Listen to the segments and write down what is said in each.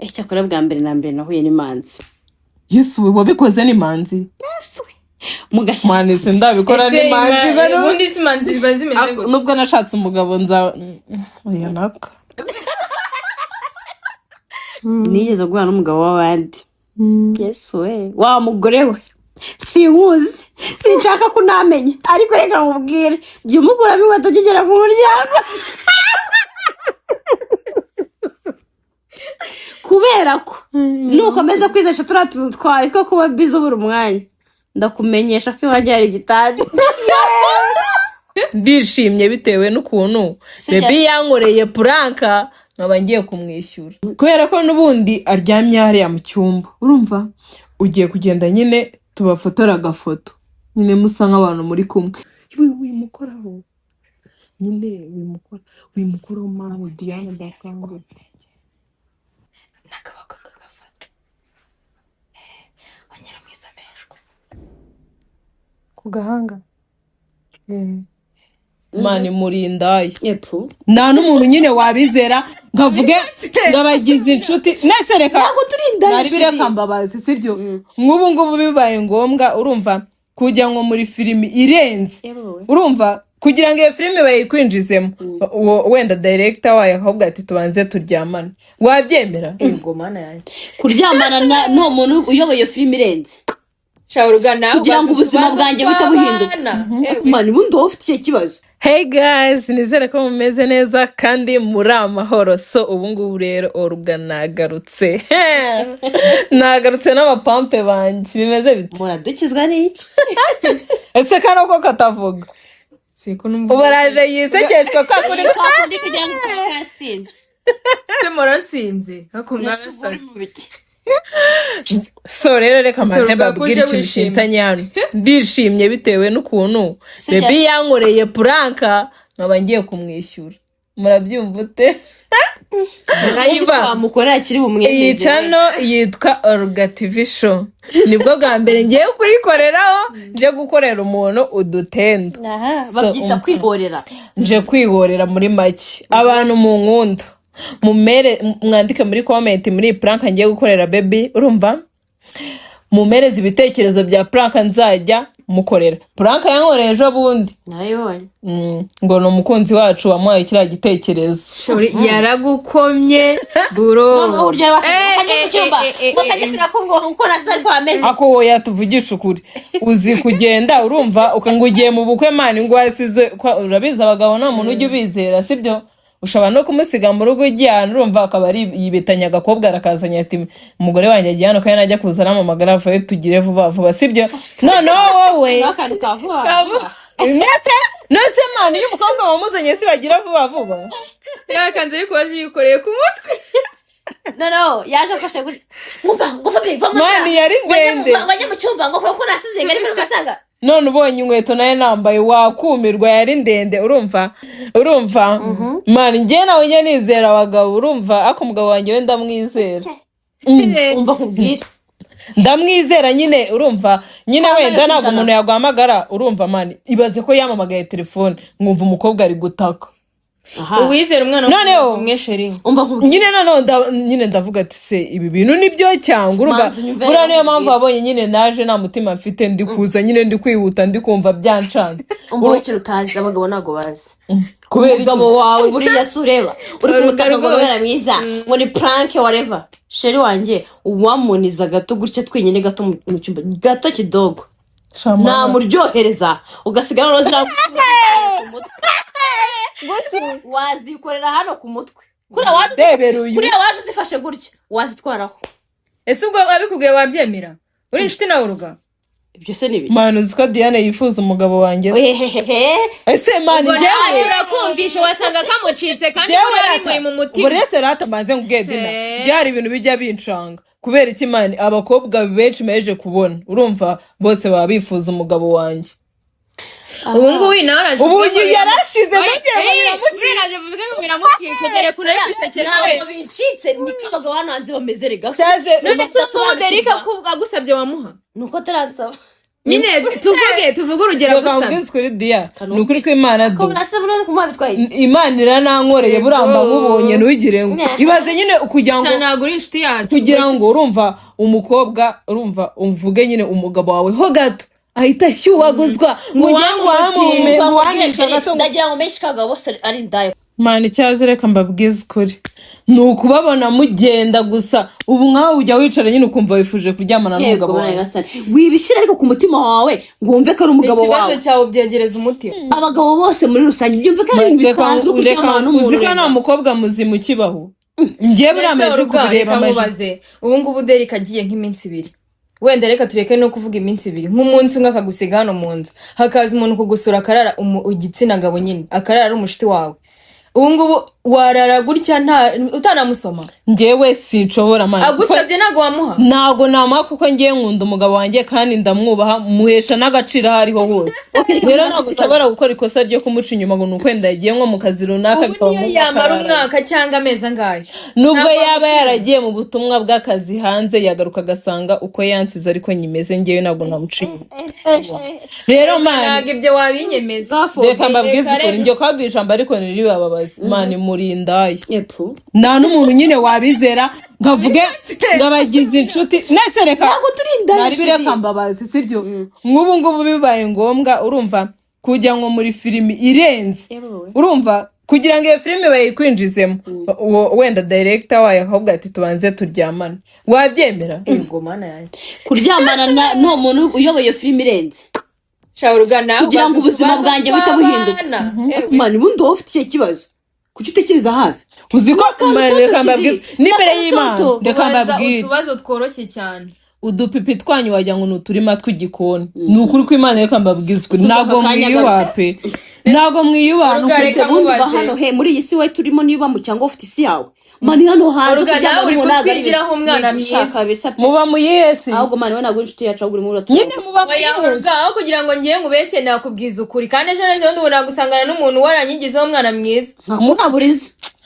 cyakora bwa mbere na mbere nahuye n'imanzi. Yesu wabikoze n'imanzi? Yesu mugashya mani se ndabikora n'imanzi ubundi si manzi ziba zimeze gute? Nubwo nashatse umugabo oya naka nigeze guhura n'umugabo w'abandi. Yesu we wa mugore we sinkuzi sinshaka kunamenya ariko reka nkubwire jya umuguramo inkweto kigera ku muryango kubera ko nukomeza kwizesha turiya tuntu twawe two kuba bize buri mwanya ndakumenyesha ko iwanjye hari igitanda. ndishimye bitewe n'ukuntu bebi yankoreye puranka nkaba ngiye kumwishyura kubera ko n'ubundi aryamye hariya mu cyumba. Urumva ugiye kugenda nyine tubafotora agafoto nyine musa nk'abantu muri kumwe. wimukoraho nyine wimukoraho mama Diana ndakangura nakabaka kagafata anyara mwisameshwa ku gahanga. Mani murindaye epfu nta n'umuntu nyine wabizera ngavuge ngabagize inshuti nese reka ntabwo turindaye nari bireka mbabazi sibyo nk'ubu ngubu bibaye ngombwa urumva kujya ngo muri filimi irenze urumva kugira ngo iyo filimi bayikwinjizemo wenda director wayo ahubwo ati tubanze turyamane wabyemera? Yego mana yanjye kuryamana no muntu uyoboye iyo filimi irenze Shaurugana kugira ngo ubuzima bwanjye butabuhinduka. Mani bundi wowe ufite icyo kibazo. Hey guys, nizere ko mumeze neza kandi muri amahoro. So ubu ngubu rero Oruga nagarutse. Nagarutse n'abapampe banjye bimeze bite? Muradukizwa n'iki? Ese kana ko katavuga. Siko numva. Ubaraje yisekeshwa kwa kuri kugira ngo yasinze. Se moransinze hako mwarasase. So rero reka mate babwira ikintu kinsanye hano. Ndishimye bitewe n'ukuntu bebi yankoreye puranka nkaba ngiye kumwishyura. Murabyumva ute? Nayiva mukora kiri bumweze. Iyi channel yitwa Oruga TV Show. Nibwo bwa mbere ngiye kuyikoreraho nje gukorera umuntu udutendo. Babyita kwihorera. Nje kwihorera muri make. Abantu mu nkunda mumere mwandike muri comment muri prank ngiye gukorera baby. Urumva mumereze ibitekerezo bya prank nzajya mukorera. Prank yankoreye ejo bundi nayibonye ngo no mukunzi wacu wamuhaye kira gitekerezo. Shuri yaragukomye buro. Mama urya wasanga mu cyumba bakajya kungo uko nasari kwa meza ako yatuvugisha ukuri uzi kugenda urumva ukangugiye mu bukwe mani ngo wasize urabiza abagabo nta muntu ujye ubizera sibyo ushobora no kumusiga mu rugo ijyana urumva akaba ari yibetanya agakobwa arakazanya ati umugore wanjye agiye hano kandi najya kuzana mu magarafa ye tugire vuba vuba sibyo none wowe nose mani iyo umukobwa wamuzanye si bagira vuba vuba yakanze ariko waje yikoreye ku mutwe. no yaje afashe guri umva ngufabe va mani yari ndende bajya mu cyumba ngo ko nasize ngari ko basanga none ubonye inkweto naye nambaye wakumirwa yari ndende urumva mani njye nawe njye nizera abagabo urumva ako umugabo wanjye we ndamwizera umva kubwira ndamwizera nyine urumva nyine wenda ntabwo umuntu yaguhamagara urumva mani ibaze ko yamamagaye telefone ngumva umukobwa ari gutaka uwizera umwana w'umwesheri umva kubwira nyine ndavuga ati se ibi bintu nibyo cyangwa urumva bura niyo mpamvu abonye nyine naje nta mutima mfite ndi kuza nyine ndi kwihuta ndi kumva byancanze. Umva ikintu utazi abagabo ntago bazi kubera umugabo wawe buriya sureba uri kumutaka ngo bera mwiza ngo ni prank whatever sheri wanjye uwamuniza gato gutya twenyine gato mu cyumba gato kidogo namuryohereza ugasigara no zira wazikorera hano ku mutwe kuriya waje zifashe gutya wazitwaraho. Ese ubwo abikubwiye wabyemera uri inshuti nawe Oruga? Ibyo se nibi manu ziko Diane yifuza umugabo wanjye ese mani njyewe urakumvisha wasanga kamucitse kandi muri mu mutima buretse ratamanze ngubwedina byari ibintu bijya bincanga kubera iki mani abakobwa benshi meje kubona urumva bose baba bifuza umugabo wanjye. Ubu ngubu nawe araje ubu yarashize nagera biramuciraje vuga ngo biramutwike dere kure bisekera we bincitse nikabagabo hano hanze bameze rega none se so Derika kuvuga gusabye wamuha nuko taransaba nyine tuvuge urugero gusa bakambwiza kuri dia ni ukuri ko Imana ko nase burone kumwa bitwaye Imana iranankoreye buramba nkubonye ntugire ngo ibaze nyine kugira ngo nagura inshuti yacu kugira ngo urumva umukobwa urumva umvuge nyine umugabo wawe ho gato ahita ashyuwaguzwa ngo njye ngo wanisha gato ndagira ngo menshi kagabo bose ari ndayo Mana icyaze reka mbabwize ukuri ni ukubabona mugenda gusa ubu nkawe ujya wicara nyine ukumva wifuje kuryamana n'umugabo wawe wibishira ariko ku mutima wawe ngo wumve ko ari umugabo wawe ikibazo cyawe byegereza umutima abagabo bose muri rusange byumve ko ari ibintu bisanzwe kuryamana n'umuntu uziko nta mukobwa muzima ukibaho njye burameje kubireba amaje ubu ngubu Derek agiye nk'iminsi 2 wenda reka tureke no kuvuga iminsi 2 nk'umunsi umwe akagusiga hano mu nzu hakaza umuntu kugusura akarara igitsina gabo nyine akarara ari umushiti wawe ubu ngubu warara gutya utanamusoma njyewe sinshobora Mana agusabye nago wamuha nago namuha kuko ngiye nkunda umugabo wanjye kandi ndamwubaha muhesha n'agaciro hariho hose rero ntabwo ushobora gukora ikosa ryo kumuca inyuma ngo nukwenda yagiye nko mu kazi runaka bikaba mu yamara umwaka cyangwa amezi angahe nubwo yaba yaragiye mu butumwa bw'akazi hanze yagaruka agasanga uko yansize ariko nyimeze ngewe ntabwo namuciye rero Mana ntabwo ibyo wabinyemeza reka mbabwize ukuri njye kwabwira ijambo ariko niribababaza Mana murindaye nta n'umuntu nyine wabizera ngavuge ngabagize inshuti nese reka ntabwo turindaye nari bireka mbabazi sibyo nk'ubu ngubu bibaye ngombwa urumva kujya nko muri filimi irenze urumva kugira ngo iyo filimi bayikwinjizemo wenda director wayo ahubwo ati tubanze turyamane wabyemera ngo Mana yanjye kuryamana no muntu uyoboye iyo filimi irenze shawurugana kugira ngo ubuzima bwanjye buhita buhinduka Mana ubundi wowe ufite icyo kibazo kuki utekereza hafi uziko reka mbabwize n'imbere y'Imana reka mbabwire utubazo tworoshye cyane udupipi twanyu wagira ngo nuturima tw'igikoni ni ukuri ko Imana reka mbabwize ukuri ntabwo mwiyubape ntabwo mwiyubaha n'ukuri ubundi hano he muri iyi si we turimo niba mu cyangwa ufite isi yawe mani hano hanze kuryama uri kutwigiraho umwana mwiza muba muyesi ahubwo mani we ntabwo inshuti yacu ahubwo muri uratu nyine muba muyesi aho kugira ngo ngiye ngubeshye nakubwiza ukuri kandi ejo n'ejo ubu nagusangana n'umuntu waranyigizeho umwana mwiza ntaburiza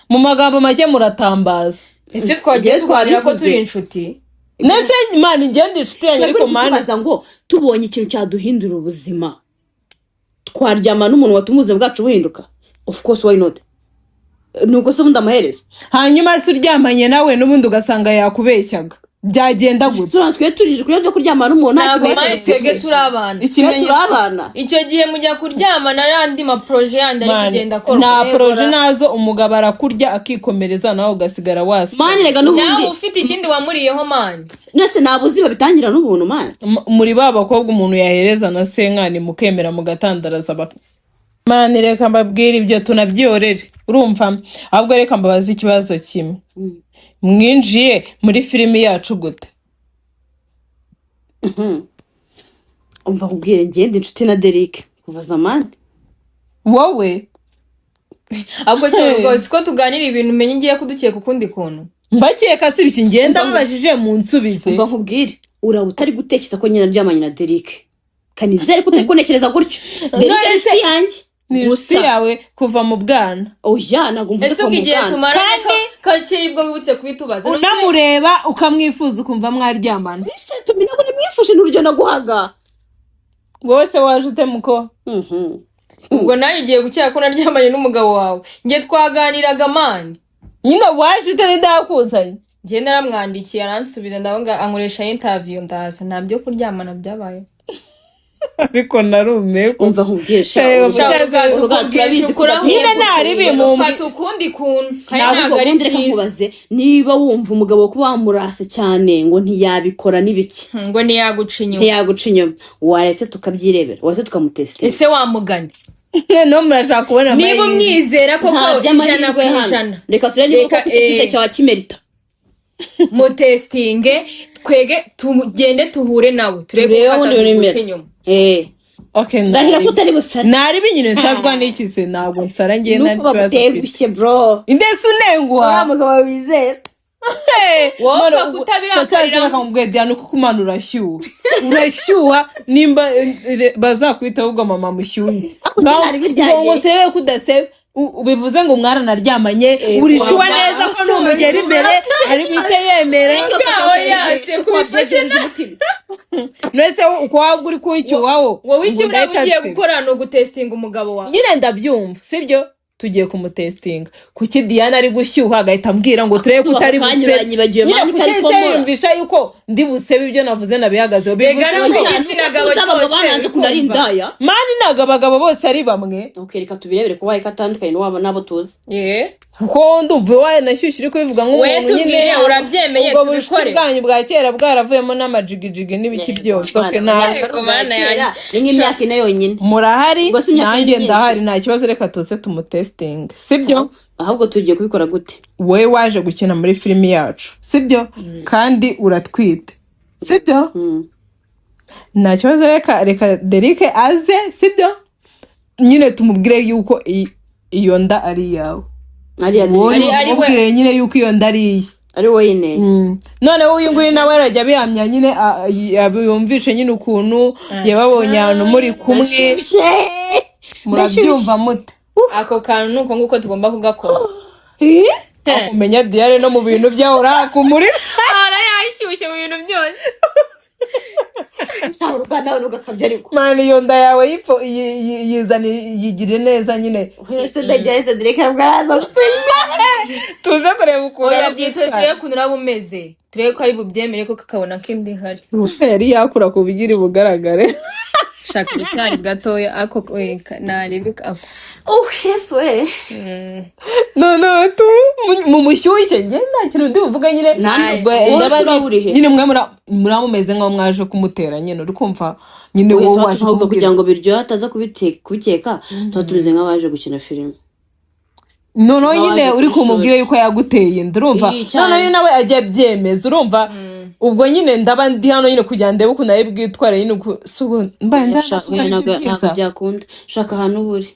mu magambo make muratambaza ese twagiye twarira ko turi inshuti nese Imana ingenda inshuti yanyu ariko Mana tubaza ngo tubonye ikintu cyaduhindura ubuzima twaryama n'umuntu watuma ubuzima bwacu buhinduka of course why not nuko se ubundi amaherezo hanyuma se uryamanye nawe n'ubundi ugasanga yakubeshyaga byagenda gute twe turije kuri byo kuryamana n'umuntu ntabwo mari twege turabana turabana icyo gihe mujya kuryama n'andi ma projet yandi ari kugenda akora nta projet nazo umugabo arakurya akikomereza nawe ugasigara wasi mani rega n'ubundi nawe ufite ikindi wamuriyeho mani nese nabuzi babitangira n'ubuntu mani muri babakobwa umuntu yahereza na senkani mukemera mugatandaraza Mani reka mbabwire ibyo tunabyorere urumva ahubwo reka mbabaza ikibazo kimwe mwinjiye muri filimi yacu gute umva kubwire ngende inshuti na Derek kuva zamani wowe ahubwo se rwose ko tuganira ibintu umenye ngiye kudukeka ukundi kuntu mbakeka si biki ngenda babajije mu nsubize umva nkubwire uraba utari gutekereza ko nyina ryamanye na Derek kanizere ko utari kunekereza gutyo Derek si yanjye ni inshuti yawe kuva mu bwana oya ntabwo mvuze ko mu bwana ese tumarane kakiri bwo wibutse kubitubaza unamureba ukamwifuza ukumva mwaryamana ese tumina ngo nimwifushe n'urugendo naguhaga wowe se waje ute muko ubwo nawe ugiye gukeka ko naryamanye n'umugabo wawe ngiye twaganiraga mani nyine waje ute ndakuzanye ngiye naramwandikiye aransubiza ndabanga ankoresha interview ndaza ntabyo kuryamana byabaye ariko narume umva nkubwisha nyine naribi mu fata ukundi kuntu ntabwo ari byiza niba wumva umugabo ko bamurase cyane ngo ntiyabikora n'ibiki ngo ntiyaguca inyuma waretse tukabyirebera waretse tukamutesitira ese wamugane no murashaka kubona niba umwizera koko 100% reka turebe niba koko ikize cyawe kimerita mutestinge twege tugende tuhure nawe turebe ko ataguca inyuma okay ndahira ko utari busara nari binyine ntazwa n'iki se ntabwo nsara ngiye nandi kibazo ufite bro indese unengwa umugabo wizera wowe kutabirakarira akamubwiye Diana kuko umwana urashyuha nimba bazakwita ahubwo mama mushyuye ngo tewe kudasebe ubivuze ngo mwaranaryamanye urishuwa neza ko numugera imbere ari bite yemera ngaho yase kubifashe Nese uko waba uri kuncyuwaho wowe iki ugiye gukora no gutestinga umugabo wawe nyine ndabyumva sibyo tugiye kumutestinga kuki Diana ari gushyuha agahita ambwira ngo turebe kutari busebe nyine kuki yumvisha yuko ndi busebe ibyo navuze nabihagazeho mani ntago abagabo bose ari bamwe ukereka tubirebere ko waye katandukanye n'uwabo nabo tuzi kuko ndumva waye nashyushye uri kubivuga nk'umuntu nyine urabyemeye tubikore bwanyu bwa kera bwaravuyemo n'amajigijigi n'ibiki byose ni nk'imyaka ine yonyine murahari nanjye ndahari nta kibazo reka tuze tumutestinge sibyo ahubwo tugiye kubikora gute wowe waje gukina muri filimi yacu sibyo kandi uratwite sibyo nta kibazo reka Derek aze sibyo nyine tumubwire yuko iyo nda ari iyawe mubwire nyine yuko iyo nda ari iye ari wowe noneho uyu nguyu nawe arajya abihamya nyine yumvishe nyine ukuntu yababonye ahantu muri kumwe murabyumva mute ako kantu nuko nguko tugomba kugakora kumenya Diane no mu bintu byawe urakumurira yashyushye mu bintu byose mani iyo nda yawe yizire neza nyine tuze kureba ukuntu turebe ukuntu uraba umeze turebe ko ari bubyemere ko kakabona ko indi ihari yari yakura ku bigiri bugaragare shaka icyari gatoya ako narebeka yesu we no tu mumushyushye njye nta kintu ndi buvuga nyine nyine muramumeze nk'aho mwaje kumutera nyine uri kumva nyine wowe waje kugira ngo biryohe ataza kubikeka tuba tumeze nk'abaje gukina filime noneho nyine uri kumubwira yuko yaguteye inda urumva noneho nawe ajya abyemeza urumva ubwo nyine ndaba ndi hano nyine kugira ndebe ukuntu ari bwitware nyine mbaye ntabwo byakunda shaka ahantu buri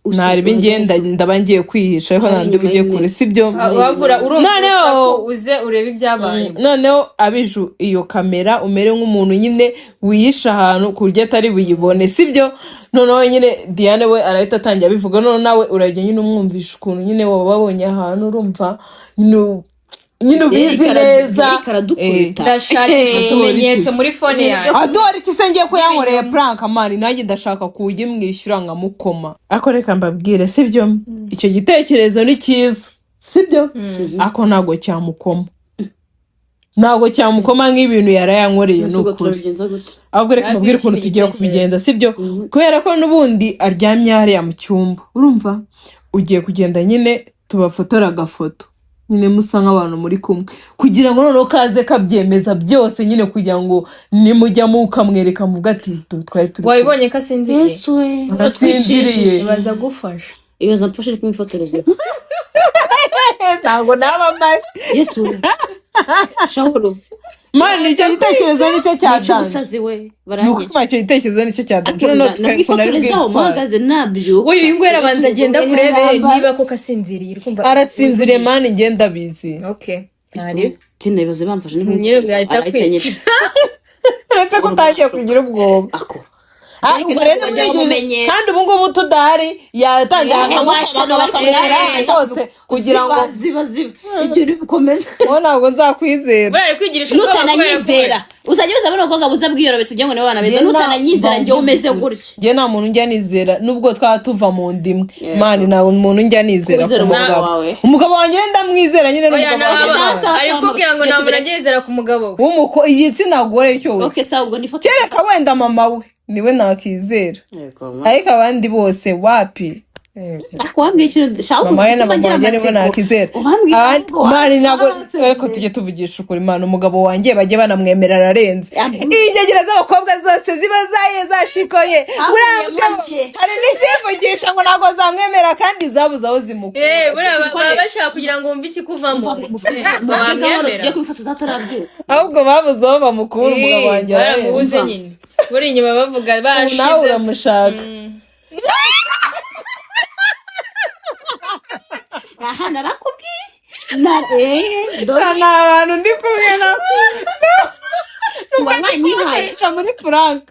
nari ngenda ndaba ngiye kwihisha ariko nandi bugiye kure sibyo wagura urumva ko uze urebe ibyabaye noneho abiju iyo kamera umere nk'umuntu nyine wihisha ahantu ku buryo atari buyibone sibyo noneho nyine Diane we arahita atangira abivuga noneho nawe urajya nyine umwumvisha ukuntu nyine wababonye ahantu urumva nyine ubizi neza ndashakisha utumenyetso muri fone yawe adore iki se ngiye ko yankoreye prank mani nanjye ndashaka kujya mwishyura nkamukoma ako reka mbabwire sibyo icyo gitekerezo ni cyiza sibyo ako ntago cyamukoma nk'ibintu yarayankoreye n'ukuri ahubwo reka mbabwire ukuntu tugiye kubigenza sibyo kubera ko n'ubundi aryamye hariya mu cyumba urumva ugiye kugenda nyine tubafotora agafoto nyine musa nk'abantu muri kumwe kugira ngo noneho kaze kabyemeza byose nyine kugira ngo nimujya mukamwereka muvuga ati twari turi wabibonye ko asinziriye arasinziriye baza gufasha ibaza mfashe ari kumwifotoreza ntabwo naba mari yesu shawuru mani icyo gitekerezo nicyo cyadanze we nuko icyo gitekerezo nicyo cyadanze nabifotoreza umuhagaze nabyo uyu ngwera abanza agenda kurebe niba ko kasinziriye arasinziriye mani ngenda bizi okay tinabibaze bamfashe ni nyine bwahita kwica uretse ko utagiye kugira ubwoba kandi ubu ngubu tudahari yatangira bakamubwira hose kugira ngo ziba ibyo bikomeza wowe ntabwo nzakwizera bari kwigirisha nutananyizera uzajya uzabona abakobwa buza bwiyorobe tugiye ngo nibo bana beza nutananyizera njye umeze gutyo njye nta muntu njya nizera nubwo twaba tuva mu ndimwe mani nta muntu njya nizera ku mugabo umugabo wanjye ndamwizera nyine n'umugabo wanjye ari kubwira ngo nta muntu agezera ku mugabo we igitsina gore cyose kereka wenda mama we niwe nakizera ariko abandi bose wapi akwambye ikintu shaka mama we n'abagabo nibo nakizera mani ntabwo ariko tujye tuvugisha ukuri mani umugabo wanjye bajye banamwemera ararenze ingegera z'abakobwa zose ziba zaye zashikoye hari n'izivugisha ngo ntabwo zamwemera kandi zabuze aho zimukura baba bashaka kugira ngo wumve ikikuvamo ahubwo babuze aho bamukura umugabo wanjye baramubuze nyine buri inyuma bavuga barashize nawe uramushaka aha narakubwiye nta bantu ndi kumwe na wanyihaye muri prank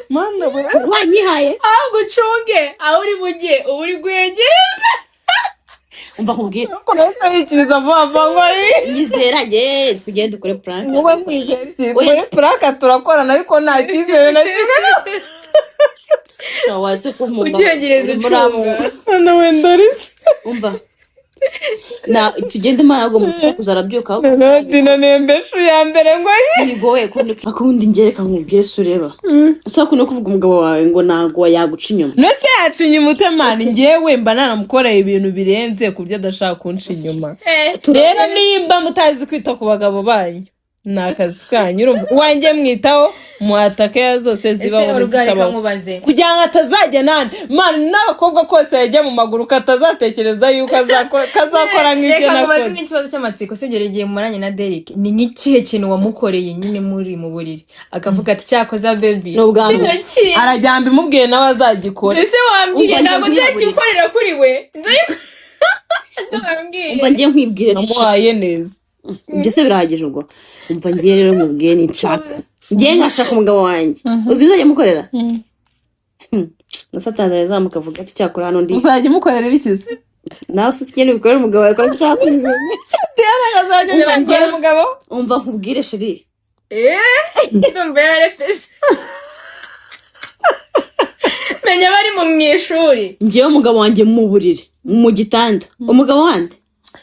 mana wanyihaye ahubwo ucunge aho uri bujye uba uri guhegereza umva nkubwire kurasa yikiriza vuba ngo nyizera nge tugende dukore prank wowe mwijeki muri pranka turakorana ariko nta cyizere na kimwe watse kumumba ugegereza ucunga nawe ndarisi umva na tugende marago mu kuzarabyuka Dina nembeshu ya mbere ngo yigoye akundi ngereka nkubwire sureba so kuno kuvuga umugabo wawe ngo nago yaguca inyuma nese yacinye umutemani ngewe mba nanamukoreye ibintu birenze kubyo adashaka kunca inyuma rero nimba mutazi kwita ku bagabo banyu ni akazi kanyu urumva wanjye mwitaho muhatake ya zose zibaho zitabaho kugira ngo atazajya nani mani n'abakobwa kose yajya mu maguru katazatekereza yuko kazakora nk'ibyo reka nakoze mubaze nk'ikibazo cy'amatsiko sibyo igihe mumaranye na Derek ni nk'ikihe kintu wamukoreye nyine muri mu buriri akavuga ati cyakoza baby n'ubwangu arajyamba imubwiye nawe azagikora ese wambwiye ntabwo nzakikorera kuri we umva ngiye nkwibwire namuhaye neza byose birahagije ubwo umva ngiye rero nkubwiye ni nshaka ngiye ngashaka umugabo wanjye uzi bizajya mukorera na satani azamuka avuga ati cyakora hano ndi uzajya umukorera ibikize nawe se tugende bikorera umugabo wawe ko ushaka Diana azajya umukorera umugabo umva nkubwire sheri ndumva yarepese menya bari mu ishuri ngiye umugabo wanjye mu buriri mu gitanda umugabo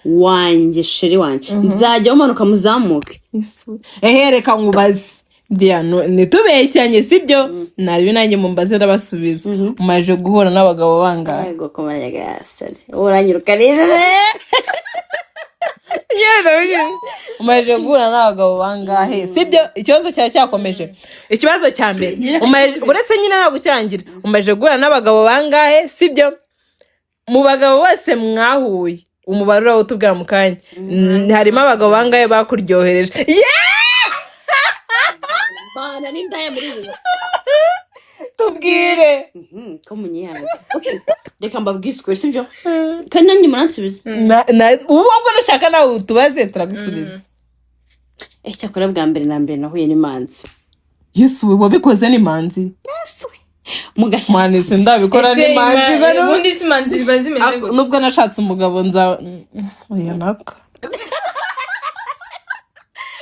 wanjye sheri wanjye nzajya umanuka muzamuke reka nkubaze Diana nitubeshyanye sibyo nari nanjye mumbaze ndabasubiza umaje guhura n'abagabo bangahe yego komanya gasare uranyirukanije umaje guhura n'abagabo bangahe sibyo ikibazo cyakomeje ikibazo cya mbere uretse nyine ntabwo cyangira umaje guhura n'abagabo bangahe sibyo mu bagabo bose mwahuye umubare urawo tubwira mu kanya harimo abagabo bangahe bakuryohereje bana n'indaya muri ibi tubwire ko munyiyaga reka mbabwiswe sibyo kandi nanjye muransubiza ubu ubwo nushaka nawe utubaze turagusubiza cyakora bwa mbere na mbere nahuye n'imanzi yesu we wabikoze n'imanzi mugashyira mwana isi ndabikora n'imanzi ubundi si imanzi ziba zimeze gutya nubwo nashatse umugabo oya naka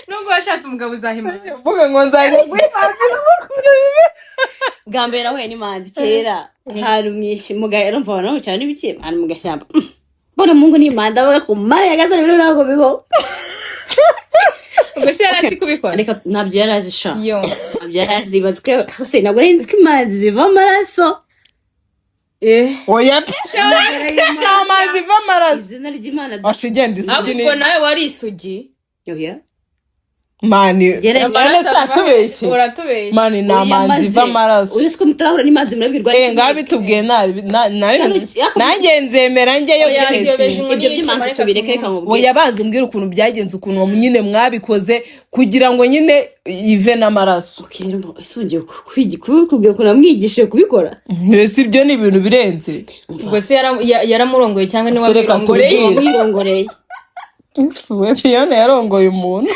nubwo washatse umugabo uzahima mvuga ngo nzajya kwimanzi bwa mbere nahuye n'imanzi kera hari umugabo yarumva abantu bamucyana n'ibiki hari mu gashyamba mbona mungu n'imanzi avuga ko mara yagasana ibintu ntabwo bibaho ubwo se yari ati kubikora reka ntabyo yari azi sha ntabyo yari azi ibaze ko hose ntabwo nari nzi ko imanzi ziva amaraso oya nta manzi iva amaraso izina ry'Imana washigenda isugi ahubwo nawe wari isugi oya mani uratubeshye uratubeshye mani nta manzi iva amaraso uretse ko mutarahura n'imanzi murabwirwa ngaho bitubwiye nanjye nzemera njyeyo ibyo by'imanzi tubireke reka nkubwire oya bazi umbwira ukuntu byagenze ukuntu nyine mwabikoze kugira ngo nyine ive n'amaraso ese ugiye kubikubwira ukuntu amwigishije kubikora mbese ibyo ni ibintu birenze ubwo se yaramurongoye cyangwa niwe wamwirongoreye suwe Fiona yarongoye umuntu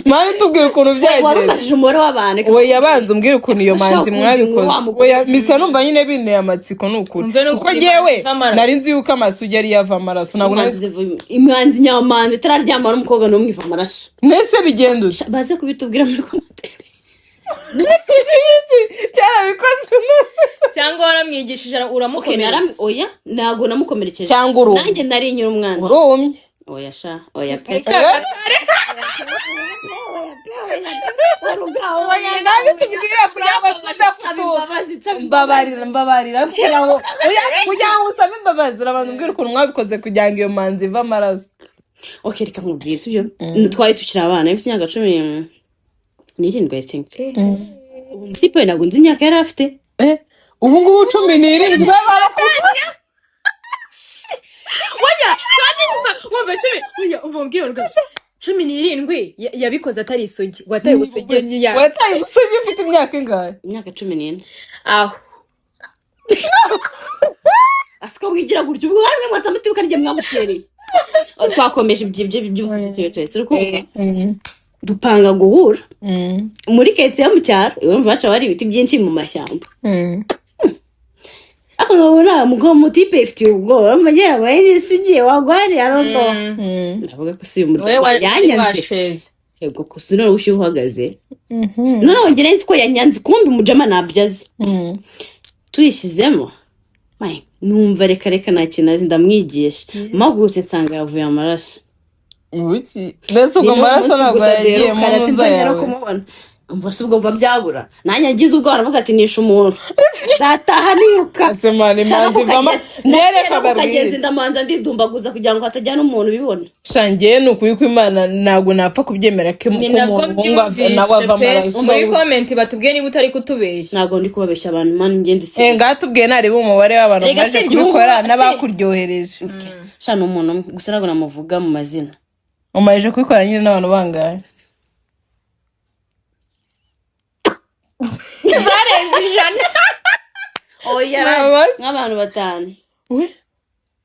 mani tubwire ukuntu byagenze warumajije umubare w'abantu we yabanza umbwire ukuntu iyo manzi mwabikoze we misa numva nyine binteye amatsiko n'ukuri kuko njyewe nari nzi yuko amasugi yari yava amaraso ntabwo imanzi nyamanzi itararyama n'umukobwa n'umwe iva amaraso mwese bigenduje baze kubitubwira muri komantere cyarabikoze cyangwa waramwigishije uramukomeretsa oya ntabwo namukomerekeje cyangwa urumye nanjye nari nyura umwana urumye oya sha oya pe oya nawe tubwira kugira ngo tudafite mbabarira kugira ngo usabe imbabazi urabanza umbwira ukuntu mwabikoze kugira ngo iyo manzi iva amaraso reka nkubwire sibyo twari tukiri abana mfite imyaka 17 I think tipe ntabwo nzi imyaka yari afite ubu ngubu 17 barakuye oya kandi wumva umva mbwira rwose 17 yabikoze atari isugi wataye ubusugi wataye ubusugi ufite imyaka ingahe imyaka 14 aho asiko bwigira gutyo ubwo hamwe mwasa mutibuka rye mwamutereye twakomeje ibyo turi kumva dupanga guhura muri ketse yo mu cyaro urumva baca bari ibiti byinshi mu mashyamba ako nkabona umugabo mutipe ifitiye ubwoba amagera abaye sigiye wagwari arongo ndavuga ko si umurwayi yanyanze yego ko sinoro ushi uhagaze none ngire nzi ko yanyanze kumbi umujama nabyaze tuyishizemo mai numva reka nta kinazi ndamwigisha magutse nsanga yavuye amaraso ubuki mbese ubwo amaraso ntabwo yagiye mu ntuza yawe umva se ubwo mva byabura nanjye agize ubwo aravuga ati nisha umuntu zataha niruka asemana imanzi mama nereka babiri ndamanza ndidumbaguza kugira ngo hatajyana umuntu bibona shangiye nukuyi ko Imana ntago napfa kubyemera ko umuntu nawe ava amaraso muri comment batubwiye niba utari kutubeshya ntago ndi kubabeshya abantu Imana ngende se ngatubwiye nari umubare w'abantu baje kubikora n'abakuryohereje shana umuntu gusa ntago namuvuga mu mazina umaje kubikora nyine n'abantu bangaye zarenze ijana oya nk'abantu 5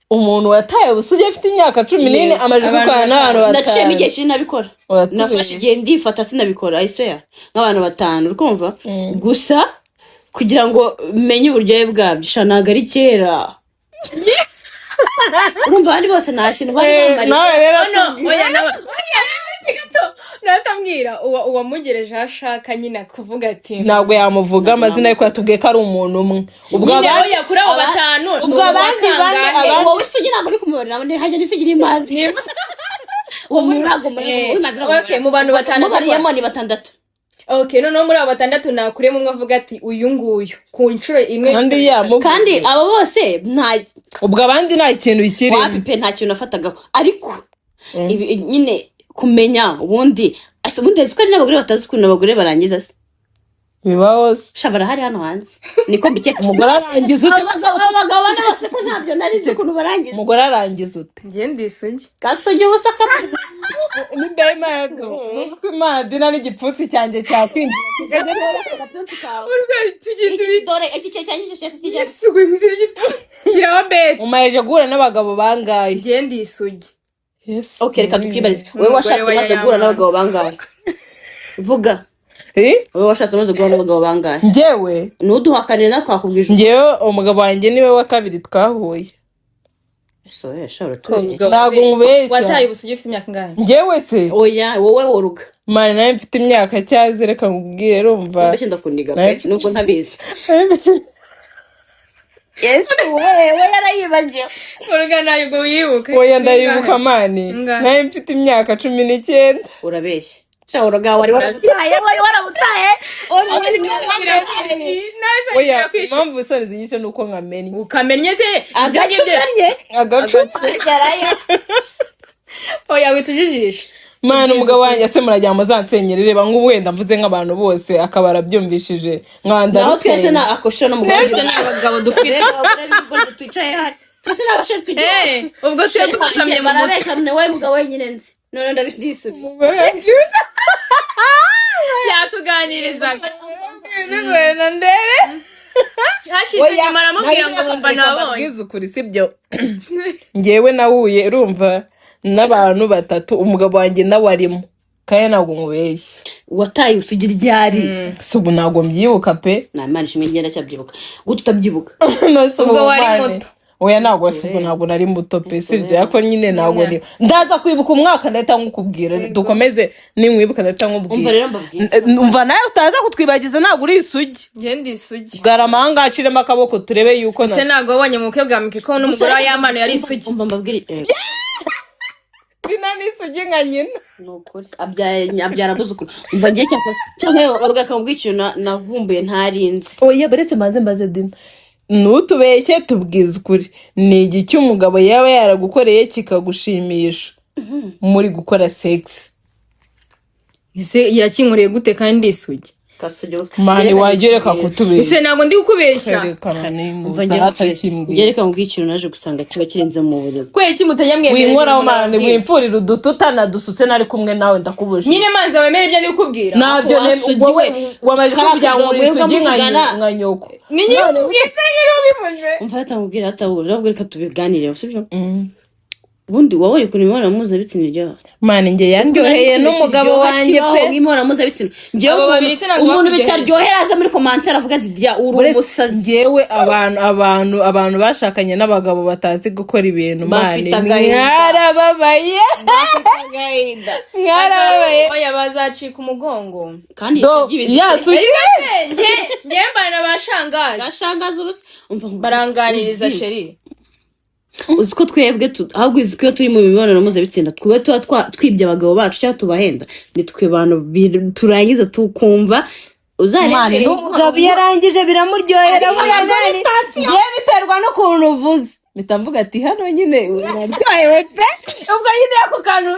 umuntu wataye ubusugi afite imyaka 14 amaje gukora n'abantu 5 naciye igihe sinabikora nafashe igihe ndifata sinabikora ayisoya nk'abantu 5 urukumva gusa kugira ngo menye uburyohe bwabyo shanaga ari kera urumva abandi bose nta kintu bari bamari oya natambwira uwamugereje ashaka nyine kuvuga ati ntabwo yamuvuga amazina ye ko yatubwiye ko ari umuntu umwe ubwo abandi kuri abo 5 ubwo abandi wowe isugi ntabwo uri kumubarira ngo hajya nisigira imanzi uwo muntu ntabwo mu bantu 5 mubariyemo ni 6 okay noneho muri abo 6 nakuremo umwe avuga ati uyu nguyu ku inshuro imwe kandi abo bose nta ubwo abandi nta kintu bikiri wapipe nta kintu nafatagaho ariko nyine kumenya ubundi ziko n'abagore batazi ukuntu abagore barangiza se bibaho shabara hari hano hanze niko mbike umugore arangiza ute abagabo bose ko ntabyo narize ukuntu barangiza umugore arangiza ute ngende isugi gasoje gusa ni dayimado nuko Imana n'igipfutsi cyanjye cyakwinjira dore iki cyangije cyo tujya isugi mizirigise kiraho bet umaje guhura n'abagabo bangaye ngende isugi yes okay reka tukibarize wewe washatse maze guhura n'abagabo bangaye vuga wowe washatse maze guhura n'abagabo bangaye njyewe nuduhakanire nakwakubwije njyewe umugabo wanjye niwe wa kabiri twahuye ntabwo nkubeshya wataye ubusugi ufite imyaka ingahe njyewe se oya wowe woruga Mani nawe mfite imyaka cyaze reka nkubwire rumva mbese ndakuniga pe nuko ntabizi yes wewe yarayibagiye uruga nayo ngo wibuke oya ndayibuka mani nawe mfite imyaka 19 urabeshya shawura gawe wari warabutaye oya impamvu isoni zinyishe nuko nkamenye ukamenye se agacupa yarayo oya witujijisha Mani umugabo wanjye se murajya muzansenyera reba nk'ubu wenda mvuze nk'abantu bose akabara byumvishije nkanda naho twese na akosho no mugabo twese n'abagabo dufite twicaye hano twese n'abasheri tugiye ubwo twe tugusamye mu barabesha wowe mugabo wenyine nzi none ndabisisubi yatuganirizaga nibona ndebe hashize nyuma aramubwira ngo bumva nabonye ukuri sibyo ngewe nahuye urumva n'abantu 3 umugabo wanjye nawe arimo kandi ntabwo nkubeshye wataye usugi ryari subu ntabwo mbyibuka pe namani shimwe ngenda cyabyibuka gute utabyibuka ubwo wari muto oya ntabwo subu ntabwo nari muto pe sibyo yako nyine ntabwo ni ndaza kwibuka umwaka ndahita nkukubwira dukomeze nimwibuka ndahita nkubwira umva nawe utaza kutwibagiza ntabwo uri isugi ngende isugi garamanga aciremo akaboko turebe yuko se ntabwo wabonye mu bukwe bwa Mikiko n'umugore wa Yamano yari isugi umva mbabwire Dinani isugi nka nyina nukuri abyara buzukuru umva ngiye cyangwa barugaka mu bw'ikintu navumbuye ntarinzi oya baretse maze mbaze Dina nutubeshye tubwiza ukuri ni igiki umugabo yaba yaragukoreye kikagushimisha muri gukora sex ese yakinkuriye gute kandi isugi mani wagereka kutubeshya ese ntabwo ndi kukubeshya ngereka mu bw'ikintu naje gusanga kiba kirenze mu buriro kweki mutajya mwemera winkoraho mani wimfurira udututa nadusutse nari kumwe nawe ndakubujije nyine manza wemere ibyo ndi kukubwira nabyo wowe wamaje kugira ngo uri isugi nka nyoko ni nyine ubwitse nyine ubivuze umva atamubwira atabura rero reka tubiganire sibyo ubundi wowe ukuntu imibonano mpuzabitsina iryoha mani njye yaryoheye n'umugabo wanjye pe imibonano mpuzabitsina Abo babiri se ntabwo umuntu bakuryohera. bitaryohera aza muri komantere avuga ati jya uri umusazi njyewe abantu bashakanye n'abagabo batazi gukora ibintu mani Bafite agahinda. mwarababaye mwarababaye oya bazacika umugongo kandi njye mbana bashangaza gashangaza ubusa umva baranganiriza sheri uzi ko twebwe ahubwo uzi ko iyo turi mu mibonano mpuzabitsina twebe tuba twibye abagabo bacu cyangwa tubahenda ni twe bantu turangiza tukumva mani n'umugabo iyo arangije biramuryohera buriya nani njyewe biterwa n'ukuntu uvuze mpita mvuga ati hano nyine uraryohewe pe ubwo nyine ako kantu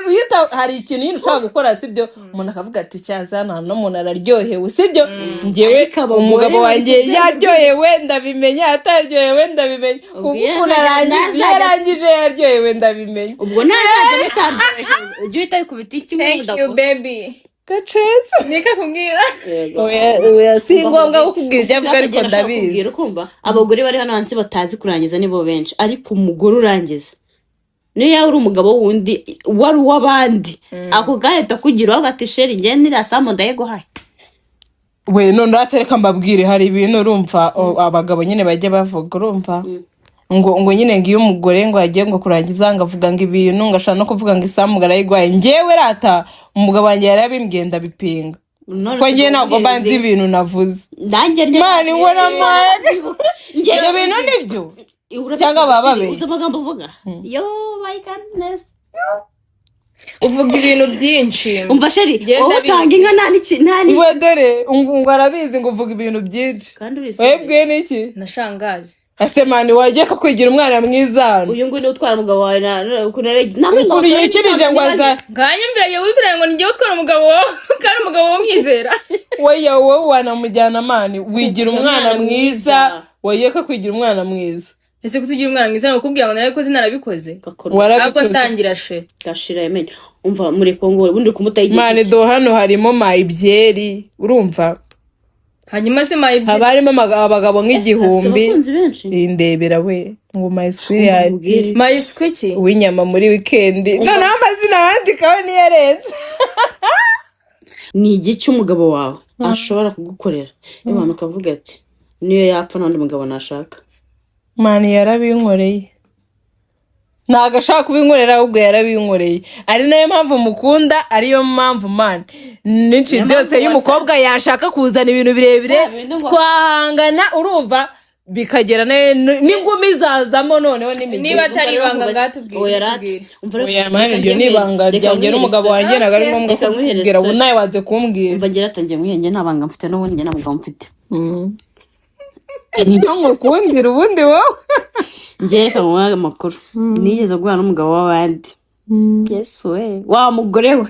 hari ikintu nyine ushobora gukora sibyo umuntu akavuga ati cyazana n'umuntu araryohewe sibyo njyewe umugabo wanjye yaryohewe ndabimenya ataryohewe ndabimenya kuko ukuntu arangije yaryohewe ndabimenya ubwo nazajya mutaryohewe ujye uhita wikubita iki thank you baby gaceza nika kumbwira oya si ngombwa kukubwira ibyo avuga ariko ndabizi ukumva abagore bari hano hanze batazi kurangiza nibo benshi ariko umugore urangiza niyo yaba uri umugabo wundi wari uw'abandi ako gahita kugira aho gati sheri njye nirasamo ndayeguhaye we none uratereka mbabwire hari ibintu urumva abagabo nyine bajya bavuga urumva ngo nyine ngiyo umugore ngo yagiye ngo kurangiza ngavuga ngo ibintu ngashaka no kuvuga ngo isamu garayigwaye njyewe rata umugabo wanjye yarabimbwiye ndabipinga ko njye ntabwo banzi ibintu navuze mani ngo namaye ibyo bintu nibyo cyangwa baba babeshye uzi amagambo uvuga yo my goodness uvuga ibintu byinshi umva sheri wowe utanga inka nta iwe dore ngo arabizi ngo uvuga ibintu byinshi kandi uri webwe n'iki nashangazi ase mani wagiye kukwigira umwana mwiza uyu nguyu ni utwara umugabo wawe ukuri yikirije ngo aza nganyumvira yewe utira ngo ngiye utwara umugabo wawe kandi umugabo wo mwizera wowe wanamujyana mani wigira umwana mwiza wagiye kukwigira umwana mwiza ese kutugira umwana mwiza no kukubwira ngo narabikoze narabikoze warabikoze ntabwo ntangira she gashira yamenye umva muri Kongo ubundi kumutayigiye mani do hano harimo mayibyeri urumva hanyuma se mayibyeri haba harimo abagabo nk'igihumbi indebera we ngo mayiswe ki w'inyama muri weekend noneho amazina bandikaho niyarenze ni igice umugabo wawe ashobora kugukorera abantu ukavuga ati niyo yapfa n'undi mugabo nashaka mani yarabinkoreye ntago ashaka kubinkorera ahubwo yarabinkoreye ari nayo mpamvu mukunda ariyo mpamvu mani n'inshinzi yose y'umukobwa yashaka kuzana ibintu birebire twahangana urumva bikagera n'ingumi zazamo noneho n'imigezi niba atari ibanga ngatubwire oya mani iryo ni ibanga ryanjye n'umugabo wanjye ntabwo ari ngombwa kubwira ubu nawe wanze kumbwira mva ngira atangiye mwihenge nta banga mfite n'ubundi njye nta mugabo mfite niyo ngukundira ubundi wowe njye kamuha amakuru nigeze guhura n'umugabo w'abandi yesu we wa mugore we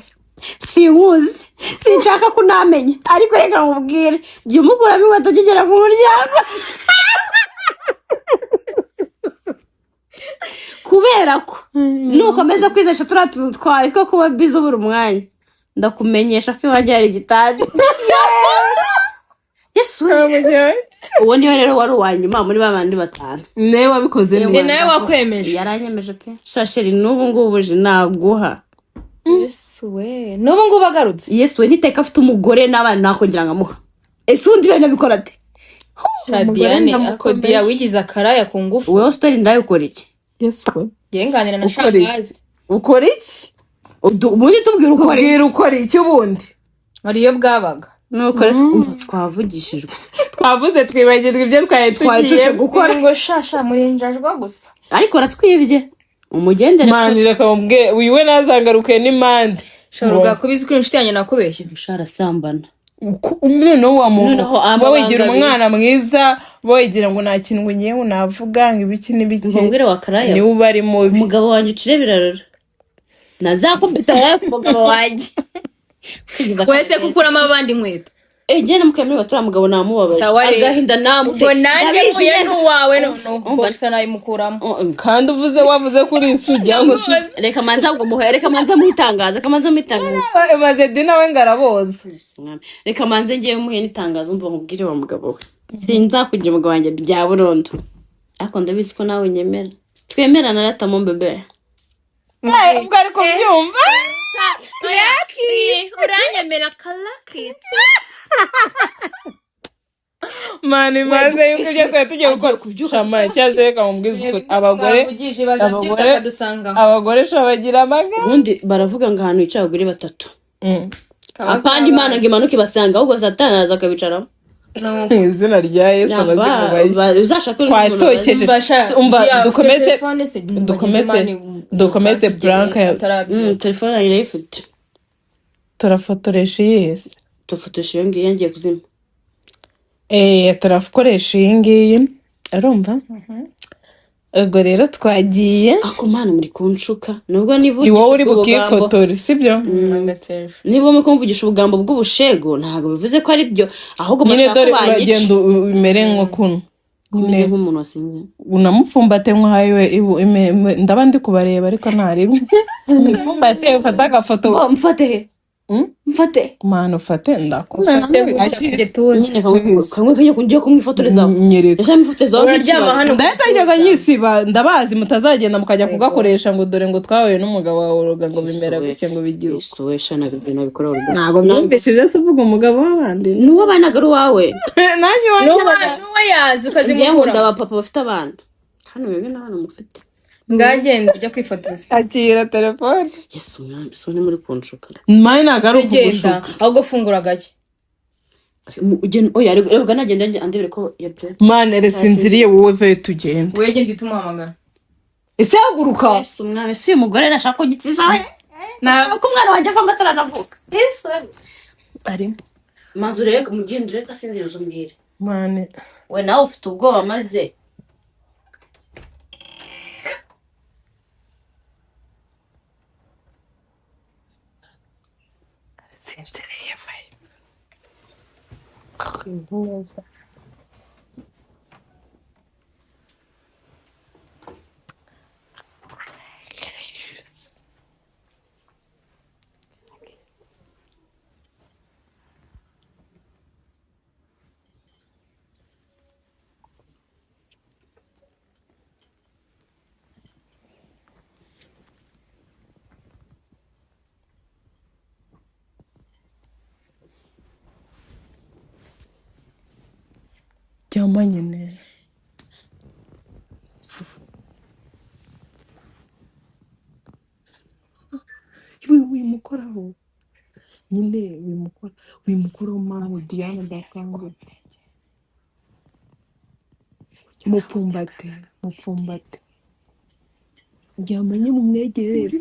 sinkuzi sinshaka kunamenya ariko reka nkubwire jya umukuramo inkweto kigera ku muryango kubera ko nukomeza kwizesha turiya tuntu twawe two kuba bizo buri mwanya ndakumenyesha ko iwanjye hari igitanda yesu uwo niwe rero wari uwa nyuma muri babandi batanu nawe wabikoze ni nawe wakwemeje yaranyemeje pe shasheri n'ubu ngubu je naguha yesu we n'ubu ngubu agarutse yesu we niteka afite umugore n'abana nakongera ngamuha ese undi bene bikora ate Diane akodiya wigize akaraya ku ngufu wewe story ndayukora iki yesu we yenganira na shangazi ukora iki ubundi tubwira ukora iki ubundi ariyo bwabaga nuko twavugishijwe twavuze twibagirwa ibyo tugiye gukora ngo shasha murinjajwa gusa ariko ratwibye umugendere mani reka mbwe wiwe nazangaruke n'imande shobora kubizi ko inshuti yanjye nakubeshye ushara sambana noneho wa muntu wigira umwana mwiza wigira ngo nta kintu ngewe navuga ngo ibiki n'ibiki ngombwire wakaraya niwe uba ari mubi umugabo wanjye ucire birarora nazakumbisa wawe ku mugabo wanjye wese kukuramo abandi inkweto njye namukemere batura mugabo namubabaye agahinda namute ngo nanjye muye n'uwawe bose nayimukuramo kandi wavuze kuri isujya reka manza muhitangaza maze dina we ngaraboza reka manze ngiye muhe n'itangazo umva nkubwire wa mugabo we sinzakugira umugabo wanjye bya burundu ariko ndabizi ko nawe nyemera twemerana ratamo bebe ubwo ari kubyumva uranyemera kalakitse mani maze yuko ujya kwe tugiye gukora shama cyaze reka mubwize ukuri abagore shabagira amaga ubundi baravuga ngo ahantu hicaye abagore batatu apandi imana ngo imanuke basanga ahubwo satani aza akabicaramo izina rya Yesu twatokeje umva dukomeze prank ya telefone yanjye irayifite turafotoresha Yesu tufotoresha iyo ngiyo ngiye kuzima turakoresha iyi ngiyi arumva ubwo rero twagiye ako mana muri kunshuka nubwo nivugisha wowe uri bukifotore sibyo niba muri kumvugisha ubugambo bw'ubushego ntabwo bivuze ko ari byo ahubwo nyine dore uragenda umere nko kuno kumeze nk'umuntu wasinze unamupfumbate nk'ayo ndaba ndi kubareba ariko ntaribi mupfumbate ufata agafoto mfate he mfate mana ufate ndakumena nyine kamwe kungiye kumwifotoreza nyereka yamwifotoreza uraryama hano ndatajyaga nyisiba ndabazi mutazagenda mukajya kugakoresha ngo dore ngo twahuye n'umugabo wawe uruga ngo bimera gutya ngo bigira uko wesha nabikora uruga ntabwo mwumvishije se uvuga umugabo w'abandi nuwo banaga ari uwawe nanjye nuwo yazi ukazimukura aba papa bafite abana hano wewe n'abana mufite ngagenda ujya kwifotoza akira telefone yesu mwami sone muri kunshuka mine nagaruka gushuka ahubwo fungura gake oya rega nagenda andebere ko yapfe mane resinziriye wowe ve tugenda wege nditumuhamagara ese haguruka yesu mwami si umugore nashaka ko gitsizawe ko umwana wanjye ava amatara anavuka yesu ari manzu rega mugendere kasinzira uzumbwire mane we nawe ufite ubwoba maze neza Jama nyine wimukoraho nyine wimukoraho mani Diana ndakangura mupfumbate jama nyine mumwegerere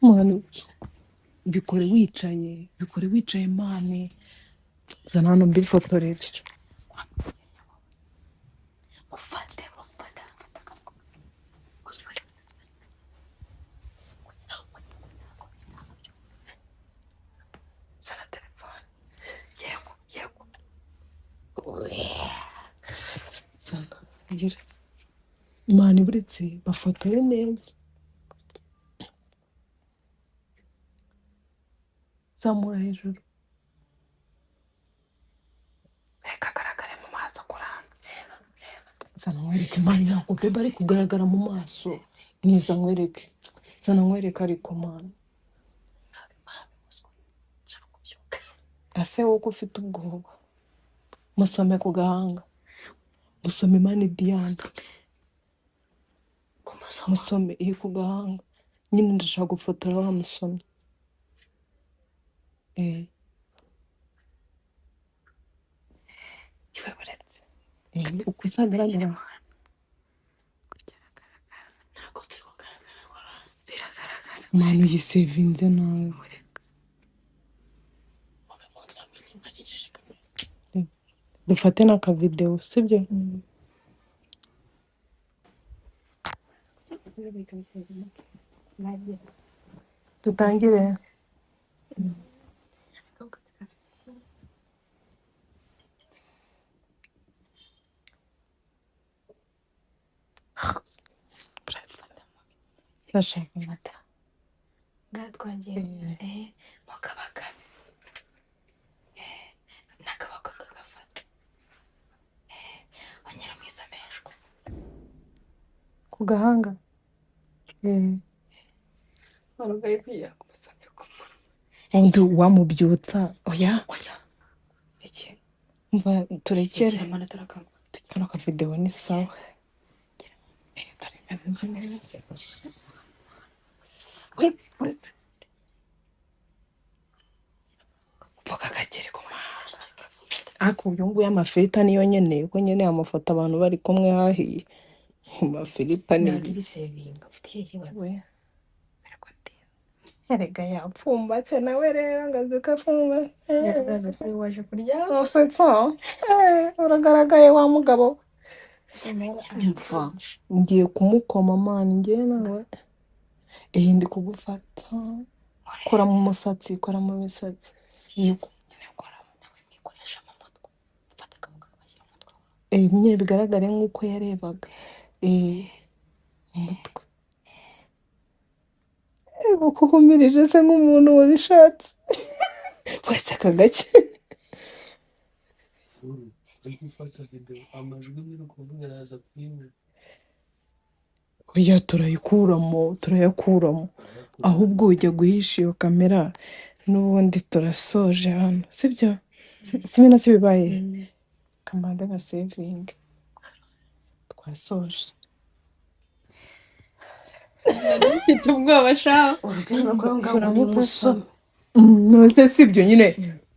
mani bikore wicaye mani zana hano mbifotorere mufate zana telefone yego zana mani buretse bafotore neza zamura hejuru reka garagare mu maso kuranga zana nkwereke mani ntabwo beba ari kugaragara mu maso niza nkwereke zana nkwereke ariko mani ase wowe ufite ubwoba musome ku gahanga musome mani Diana musome iri ku gahanga nyine ndashaka gufotora wa musome uko uzagaragara ntabwo turi kugaragara biragaragara manu yisevinze nawe dufate n'akavidewo sibyo dutangire ndashaka amata ngatwagiye mukabaka ku gahanga undi wamubyutsa oya mva turekere kano kavidewo ni sawa mvuga gakere ku mahanga ariko uyu nguyu amafirita niyo nkeneye kuko nkeneye amafoto abantu bari kumwe hahiye amafirita ni erega yapfumbate nawe rero ngaze kapfumbate waje kurya usetso uragaragaye wa mugabo ngiye kumukoma mani ngiye nawe ndi kugufata kora mu musatsi kora mu misatsi nyine bigaragare nk'uko yarebaga umutwe kuko umirije se nk'umuntu wabishatse wese aka gake oya turayakuramo ahubwo ujya guhisha iyo kamera n'ubundi turasoje hano sibyo simena si bibaye kamanda nka sevingi twasoje mfite ubwoba shaho nose sibyo nyine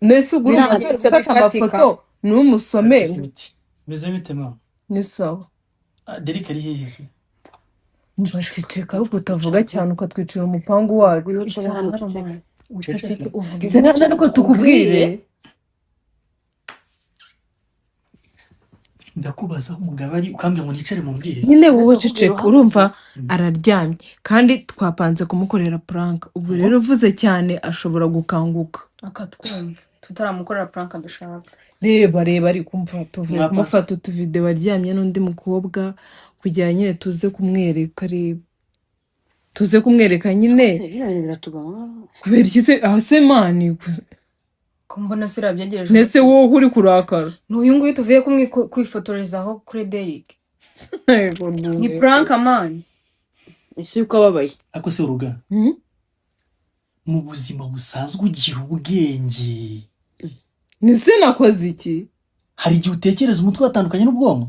nese ugura amafoto n'umusome meze bite mama ni sawa Derek ari hehe se mbaceceka ahubwo utavuga cyane ukatwicira umupangu wacu uvuga tukubwire ndakubaza umugabo ari ukambye ngo nicare mu mbwire nyine wowe ceceka urumva araryamye kandi twapanze kumukorera prank ubwo rero uvuze cyane ashobora gukanguka akatwumva tutaramukorera prank dushaka reba ari kumva tuvuye kumufata utuvideo aryamye n'undi mukobwa kugira nyine tuze kumwereka nyine kubera iki se aho se mani kumbona sira byagereje nese wowe uri kurakara n'uyu nguyu tuvuye kwifotorezaho kuri Derek ni prank man isi uko ababaye ako se uruga mu buzima busanzwe ugira ubwenge nise nakoze iki hari igihe utekereza umutwe watandukanye n'ubwonko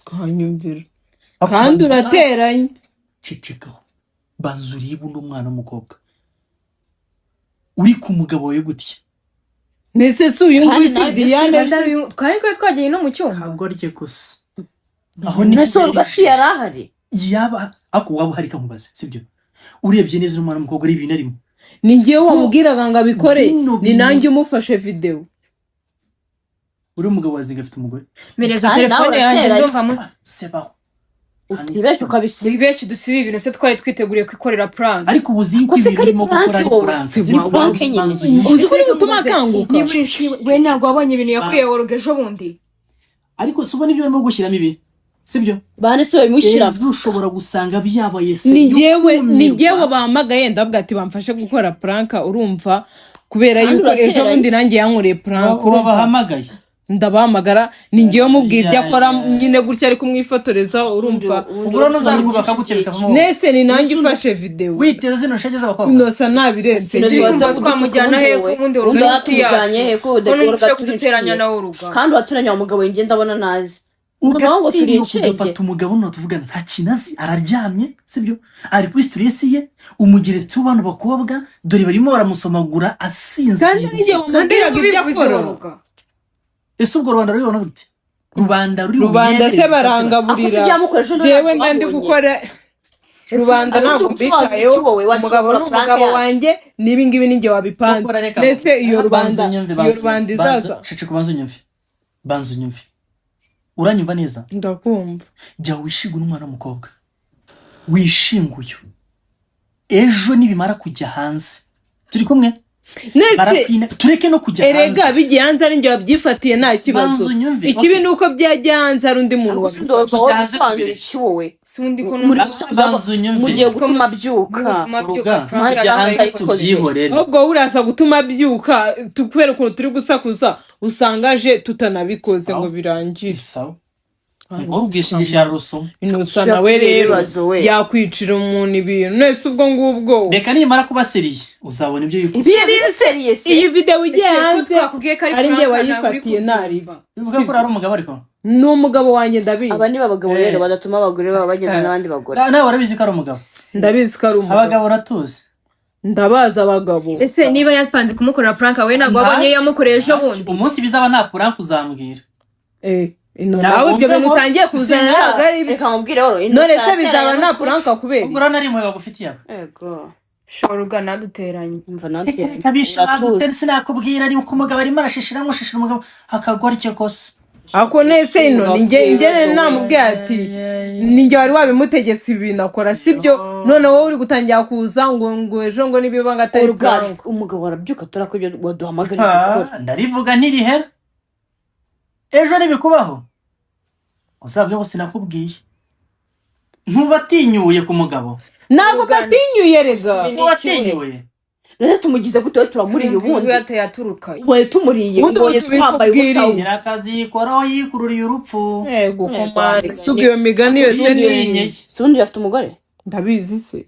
kanyumvira kandi urateranye cecekaho banza uribe uno mwana w'umukobwa uri ku mugabo wawe gutya nese si uyu nguyu si Diane twari twagiye no mu cyumba ntabwo arye gusa aho ni nese urugasi yarahari yaba ako waba hari kamubaze sibyo urebye neza umwana w'umukobwa ari ibintu arimo ni ngiye wamubwiraga ngo abikore ni nanjye umufashe video uri umugabo wazinga afite umugore mereza telefone yanjye ndumva sebaho utibeshye ukabisiba ibeshye dusibe ibintu se twari twiteguriye kwikorera prank ariko ubuzinko ibintu birimo gukora ari prank uzi ko bituma akanguka we ntabwo wabonye ibintu yakuriye woroga ejo bundi ariko si ubona ibyo barimo gushyiramo ibi sibyo bane se babimushyiramo ushobora gusanga byabaye se ni ngewe bahamagaye ndavuga ati bamfashe gukora prank urumva kubera yuko ejo bundi nanjye yankoreye prank bahamagaye ndabahamagara ni ngewe mubwiye ibyo akora nyine gutya ari kumwifotoreza urumva ubwo nuzangu bakagukeka nese ni nanjye ufashe video witera zino shage z'abakobwa nosa nabirenze twamujyana he ko ubundi urugati yacu uruga kuduteranya nawe uruga kandi waturanya umugabo njye ndabona nazi ugatinya kudafata umugabo no tuvugana nta kinazi araryamye sibyo ari kuri stress ye umugeretse w'abantu bakobwa dore barimo baramusomagura asinze kandi nige wamubwiraga ibyo akora ese ubwo Rwanda rubibona gute rubanda se barangaburira jewe ndandi gukora rubanda ntabwo mbikayeho umugabo n'umugabo wanjye nibi ngibi ninjye wabipanze nese iyo rubanda izaza cece kubanza unyumve uranyumva neza ndakumva jya wishinga n'umwana w'umukobwa wishinguye ejo nibimara kujya hanze turi kumwe nese tureke no kujya hanze erega bigiye hanze ari njye wabyifatiye nta kibazo ikibi ni uko byajya hanze ari undi muntu wabisobanura iki wowe sundi ko mugiye gutuma abyuka ubwo uraza gutuma abyuka kubera ukuntu turi gusakuza usangaje tutanabikoze ngo birangire ubwishingisha ruso Innocent nawe rero yakwicira umuntu ibintu nese ubwo ngubwo reka nimara kubasiriye uzabona ibyo ibi seriye se iyi video igiye hanze ari nge wayifatiye nari bivuga ko ari umugabo ariko ni umugabo wanjye ndabizi aba ni abagabo rero badatuma abagore baba bagenda n'abandi bagore nawe warabizi ko ari umugabo ndabizi ko ari umugabo abagabo uratuzi ndabaza abagabo ese niba yapanze kumukorera prank we ntabwo wabonye yamukoreye ejo bundi umunsi bizaba nta prank uzambwira nawe ibyo bintu utangiye kuzana ntabwo ari ibi reka mubwire rero none se bizaba nta prank kubera ubwo urabona ari imwe bagufitiye yego shora ugana duteranye umva natwe kabisha sinakubwira ari uko umugabo arimo arashishira umugabo akagora icyo kose ako nese ino njye namubwiye ati ninjye wari wabimutegetse ibintu akora sibyo none wowe uri gutangira kuza ngo ejo ngo nibiba ngatari prank umugabo arabyuka turako ibyo waduhamagara gukora ndarivuga ntirihera ejo nibikubaho uzabwe bose nakubwiye ntubatinyuye ku mugabo ntabwo batinyuye rega ntubatinyuye rero tumugize gute turamuriye ubundi yateye aturuka we tumuriye ubundi twambaye ubusa nyirakazi yikoraho yikururiye urupfu yego komari suga iyo migani yose ni sundi afite umugore ndabizi se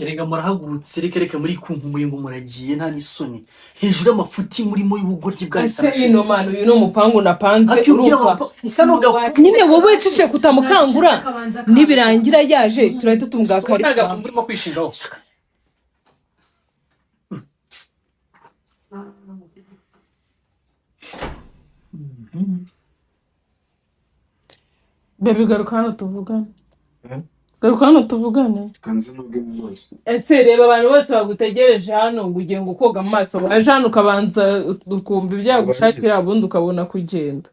erega murahagurutse reka muri kunkumuye ngo muragiye nta n'isoni hejuru y'amafuti murimo y'ubugoryi bwa ese ino mano uyu ni umupangu napanze urumva nyine wowe cece kutamukangura nibirangira yaje turahita tumugakari murimo kwishingaho Baby garuka hano tuvugane garuka hano tuvugane ese reba abantu bose bagutegereje hano ngo ugiye ngo koga mu maso waje hano ukabanza ukumva ibyagushakira ubundi ukabona kugenda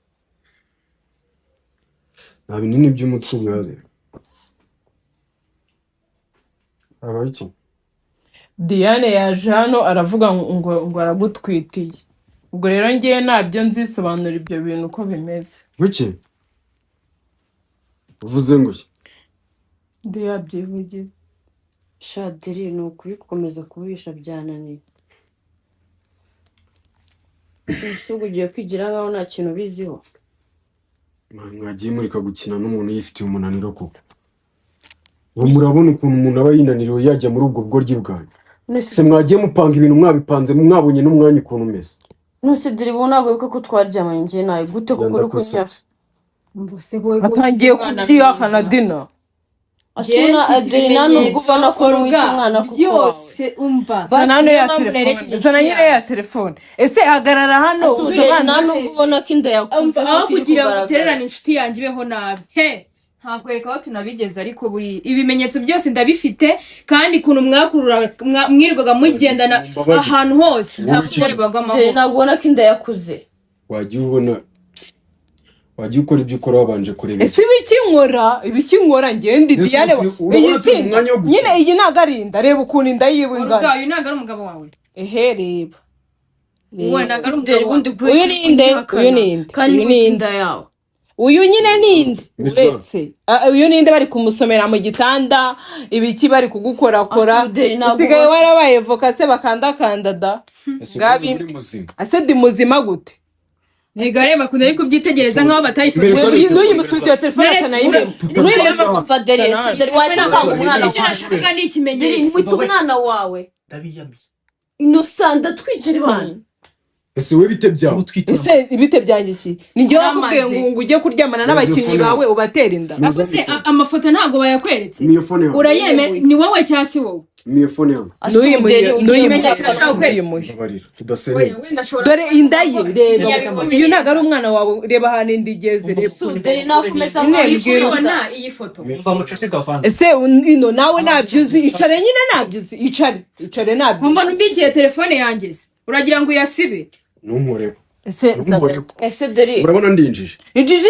nta binini by'umutwe bwari abaki Diane yaje hano aravuga ngo aragutwitiye ubwo rero ngiye nabyo nzisobanura ibyo bintu uko bimeze buke uvuze ngo ndi yabyivugira shadiri ni ukuri gukomeza kubisha byananiye isugu ugiye kwigira nkaho nta kintu biziho mwagiye murika gukina n'umuntu yifitiye umunaniro koko ubu murabona ukuntu umuntu aba yinaniriwe yajya muri ubwo bworyi bwanyu se mwagiye mupanga ibintu mwabipanze mwabonye n'umwanya ukuntu umeze nose diri bo ntabwo bibuka ko twaryamanye njye nawe gute kuko uri kunyara atangiye kubyihakana dina asuna Adelina nubwo ubona ko uri umwana byose umva zana nyine ya telefone ese hagarara hano Adelina nubwo ubona ko inda yakumva aho kugira ngo utererane inshuti yanjye ibeho nabi ntakwereka aho tunabigeze ariko buri ibimenyetso byose ndabifite kandi kuntu mwirwaga mugendana ahantu hose ntabwo bagwamo ntabwo ubona ko inda yakuze wagiye ukora ibyo ukora wabanje kureba ese ibikinkora ngende Diane iyi tsinda nyine iyi ntago ari inda reba ukuntu inda yiwe ingana uyu ntago ari umugabo wawe reba uyu ntago ari umugabo wawe uyu ni inde kandi ni inda yawe uyu nyine ni inde uretse uyu ni inde bari kumusomera mu gitanda ibiki bari kugukorakora usigaye warabaye voka se bakandakanda da ase ndi muzima gute Nigareba kunde ari kubyitegereza nkaho batayifashe n'uyu musubizo ya telefone atanayireba Fadere wajya kwa umwana wawe n'ikimenyetso umwana wawe ndabiyamye Innocent twigire bana ese we bite byawe ese ibite byanjye iki ninjye wakubwiye ngo ujye kuryamana n'abakinnyi bawe ubatera inda ako se amafoto ntago bayakweretse miyofone yawe urayeme ni wowe cyangwa si wowe miyofone yawe n'uyu tudasere dore inda ye reba uyu ntago ari umwana wawe reba ahantu inda igeze reba iyi foto ese ino nawe nabyuzi icare nyine nabyuzi icare nabyuzi mbona umbikiye telefone yanjye uragira ngo uyasibe numureba ese deri urabona ndinjije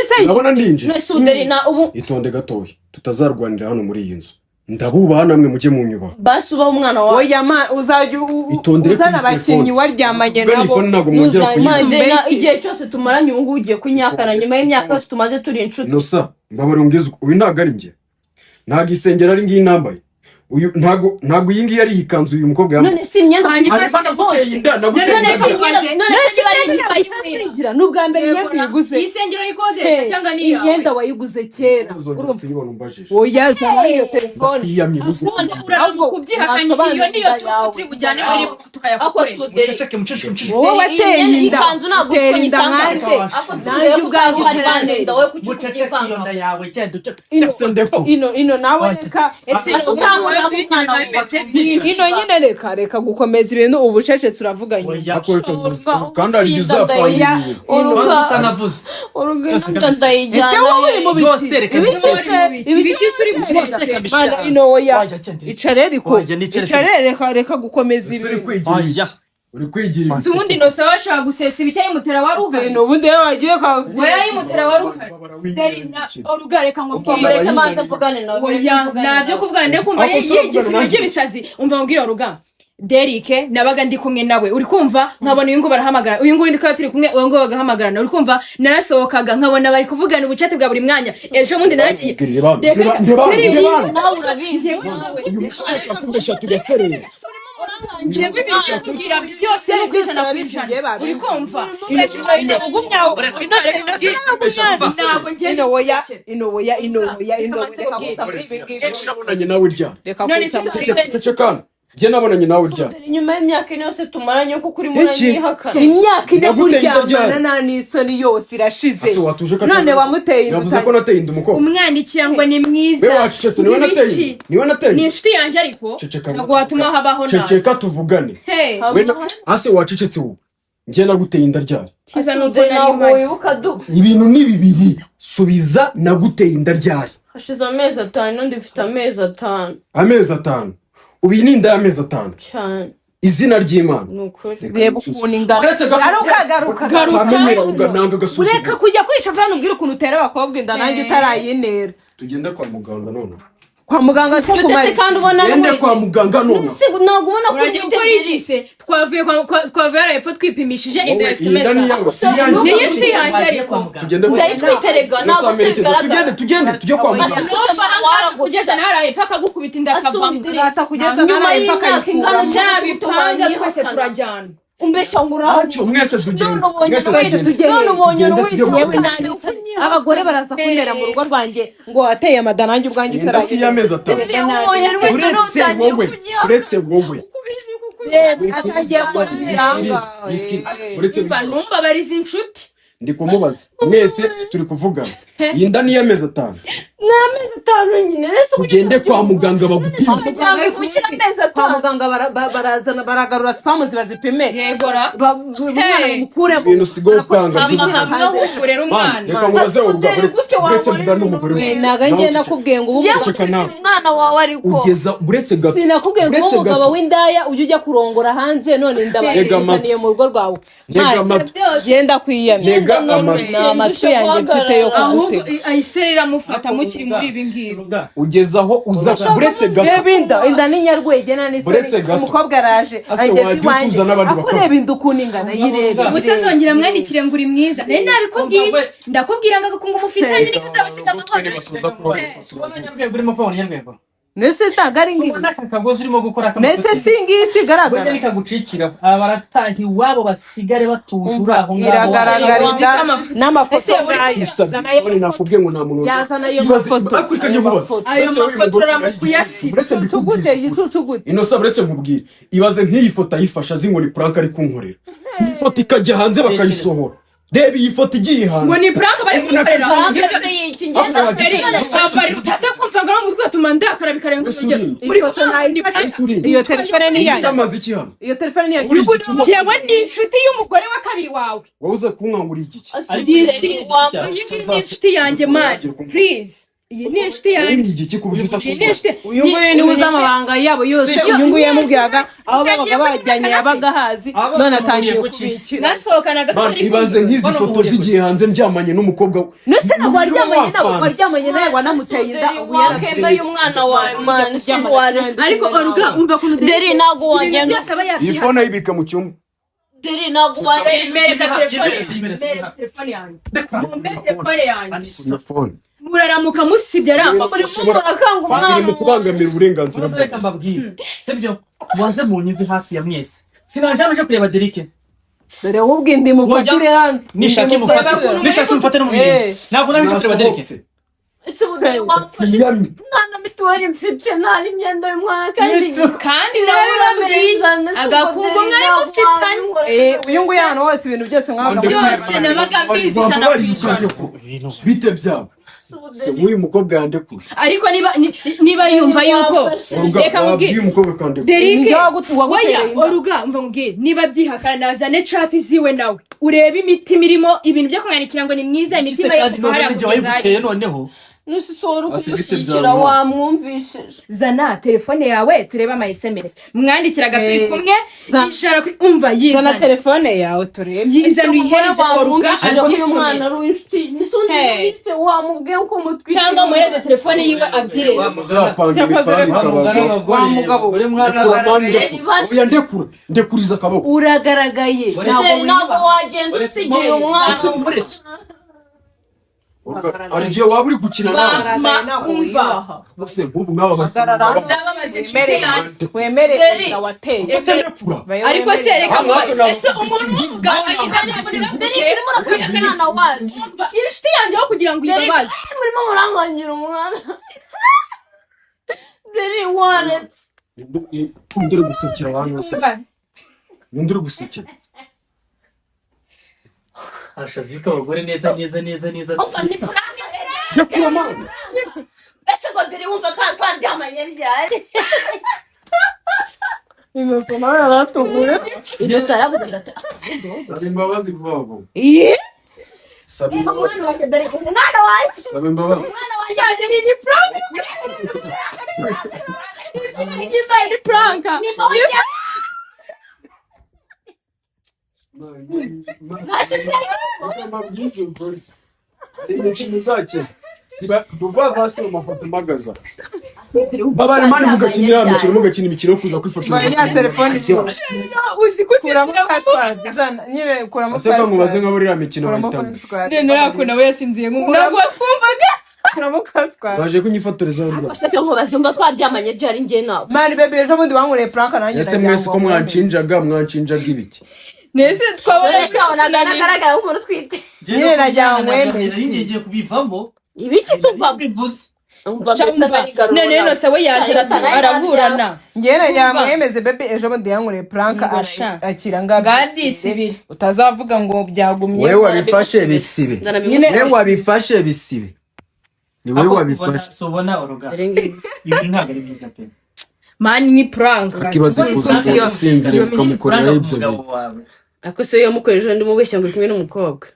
se urabona ndinjije ese deri na ubu itonde gatoya tutazarwanira hano muri iyi nzu ndabubaha namwe mujye mu nyubaho basuba umwana wawe oya uzajya uzana abakinnyi waryamanye nabo ntuzajya igihe cyose tumaranye ubu ngubu ugiye kunyakana nyuma y'imyaka yose tumaze turi inshuti nosa mbabare ngizwe uyu ntago ari njye ntago isengera ari ngiyi nambaye uyu ntago iyi ngiyi yari ikanzu uyu mukobwa yambaye. None si imyenda hanyuma naguteye inda none n'ubwa mbere yiguze isengero yikodesha cyangwa niya imyenda wayiguze kera urumva oya zana iyo telefone ahubwo kubyihakanye iyo niyo turi bujyane muri tukayakorera wowe wateye inda utera inda hanze nanjye ubwanjye uterane muceceke iyo nda yawe cyane ino nawe reka ino nyine reka gukomeza ibintu ubucecetse uravuganye kandi ari uzapanga utanavuze urugendo ndayijyana ese wowe uri mu ibiki uri gusoza ino oya icare reka gukomeza ibintu uri kwigira ubundi no sawa shaka gusesa ibicyayi mutera waruhari no bundi wagiye ka oya yimutera waruhari orugareka ngo mureke maze mvugane nawe oya nabyo kuvugana ndeko kumva yigise bisazi umva mbwira oruga Derike nabaga ndi kumwe nawe uri kumva nkabona uyu ngo barahamagara uyu ngo ndiko turi kumwe uyu ngo bagahamagarana uri kumva narasohokaga nkabona bari kuvugana ubucate bwa buri mwanya ejo mundi naragiye nawe urabizi kubesha tugaserera njyewe bishakira byose n'ukwijana kwijana uri kumva nabonanye nawe urya njye nabonanye nawe urya nyuma y'imyaka ine yose tumaranye kuko uri muranyihakana imyaka ine kuryamana nta n'isoni yose irashize none wamuteye inda navuze ko nateye inda umukobwa umwandikira ngo ni mwiza we wacecetse niwe nateye ni inshuti yanjye ariko ntabwo watuma habaho nawe ceceka tuvugane ase wacecetse ubu njye naguteye inda ryari ibintu ni bibiri subiza naguteye inda ryari hashize amezi 5 n'undi mfite amezi 5 amezi 5 ubu ni inda y'amezi 5 cyane izina ry'Imana reba ukuntu ingana kamenyera ugananga gasuzuma ureka kujya kwishafana umbwira ukuntu utera abakobwa inda nanjye utarayinera tugende kwa muganga none kwa muganga cyo kumara kandi ubona gende kwa muganga none ntabwo ubona ko uragiye igise twavuye arepfo twipimishije inda ifite amezi niyo inshuti yanjye ariko ndari twiterega ntabwo tugende tujye kwa muganga kugeza narayepfo akagukubita inda akavamo kugeza narayepfo byabipanga twese turajyana umbesha nguraho mwese tugende none ubonye abagore baraza kuntera mu rugo rwanjye ngo wateye amada nanjye ubwanjye utaragiye amezi 5 uretse wowe numva bariza inshuti ndi kumubaza mwese turi kuvugana iyi nda ni y'amezi 5 n'amezi 5 nyine tugende kwa muganga bagupima kwa muganga barazana baragarura spamu zibazipime yegora mukure ibintu sigo kwanga kurera umwana reka mubaze uretse vuga n'umugore we naga ngiye nakubwiye ngo ubu umwana wawe ariko ugeza uretse gato sinakubwiye ngo umugabo w'indaya ujya kurongora hanze none ndabazaniye mu rugo rwawe genda kwiyamye amatwi yanjye mfite yo ahubwo ayiserera mufata mukiri muri ibi ngibi ugezaho uza uretse gato inda ni nyarwege nani umukobwa araje ageze iwanjye akureba inda ukuntu ingana yirebe gusa zongera mwandikire ngo uri mwiza nari nabikubwiye ndakubwira ngo agakungu mufitanye niko uzabasiga amahoro nese tagari ngibi kagozi urimo gukora nese singisi garagara nika gucikira abaratahi wabo basigare batujura aho ngaho iragaragariza n'amafoto nayo nakubwiye ngo nta muntu yazana yo mafoto ayo mafoto ramukuyasiba tugute yicucugute ino sabretse nkubwire ibaze nk'iyi foto ayifasha zingoni prank ari kunkorera ifoto ikajya hanze bakayisohora reba iyi foto igiye hanze ngo ni prank bari kunkorera bari utasakumvaga mu mutwe tumandakara bikarenga muri foto iyo telefone ni yanjye amazi iki hano iyo telefone ni yanjye jewe ndi inshuti y'umugore wa kabiri wawe wowe uza kunkangura iki ni inshuti yanjye man please iyi ni inshuti yanjye uyu nguyu ni uzamabanga yabo yose uyu nguyu yamubwiraga aho babaga bajyanye yabaga hazi none atangiye kubikira nasohokanaga kuri ibaze nk'izi foto zigiye hanze ndyamanye n'umukobwa we nese ntabwo waryamanye nawe wanamuteye inda ubu yakemeye umwana wawe man ariko oruga umva kuntu deri ntabwo wagenda iyi phone ayibika mu cyumba deri ntabwo wagenda mereka telefone yanjye muraramuka musibye aramba muri murakanga umwana mu kubangamira uburenganzira Maze reka mbabwire sibyo mubanze munyize hafi ya mwese sinaje aje kureba Derike dore ahubwo indi mufatire hano nishaka imufate no mu birenge ntabwo naje kureba Derike ese budari wamfashe mwana mituweli mfite nari imyenda y'umwana kandi narabibabwiye agakungu mwari mufitanye uyu nguyu hano hose ibintu byose byose nabaga mbizishana kwishana bite byabo uyu mukobwa yandekura ariko niba yumva yuko reka mubwire umukobwa kandekura Derike oya oruga mva mubwire niba byihakana nazane chat ziwe nawe urebe imitima irimo ibintu byo kumwandikira ngo ni mwiza imitima yo kuhara kugeza noneho nusisora kumushyikira wamwumvishije zana telefone yawe turebe ama SMS mwandikiraga turi kumwe ishara umva yizana zana telefone yawe turebe yizana ihereza oruga ariko uyu mwana ari uw'inshuti nisonze wamubwiye uko mutwite cyangwa muhereze telefone yiwe abyire wa mugabo uri mwana ndekuriza akaboko uragaragaye ntabwo wagenda usigaye umwana ariyo waba uri gukina nawe umva bose nk'ubu nk'aba wemere wateye ariko se reka ese umuntu inshuti yanjye aho kugira ngo ibabaze murimo murangangira umwana deri waretse nduri gusekera abantu bose nduri gusekera ashazi ko abagore neza ndekura mama ese ngo deri wumva twaryamanye ryari inosoma yaratuguye iyo sara bugira ati sabe imbabazi vuba sabe umwana wake deri umwana wake sabe imbabazi umwana wake deri ni prank ni prank siba duva hasi mu mafoto magaza babana mani mugakinira mugakina imikino kuza kwifotoza ya telefone uzi ko kuramo password zana nyine kuramo password aseka mubaze nk'abo rira mikino bahitamo none yako nawe yasinziye ntabwo wakumvaga kuramo password baje kunyifotoreza urwa aseka nkubaze umva twaryamanye ryari ngiye nawe mani bebe ejo bundi wankureye prank nanjye ese mwese ko mwanshinjaga ibiki nese twabona ese nagaragara nk'umuntu twite nyine najyanywe ngiye kubivamo ibiki tuva bivuze none nose we yaje araburana njye najyamwemeze bebe ejo bundi yankureye prank akira ngadisibire utazavuga ngo byagumye wewe wabifashe bisibe wewe wabifashe bisibe ni wewe wabifashe sobona oruga ibi ntabwo ari byiza pe mani ni prank akibaze kuza sinzire ukamukorera ibyo bintu ako se yo mukoresha ndi mubeshya ngo kumwe n'umukobwa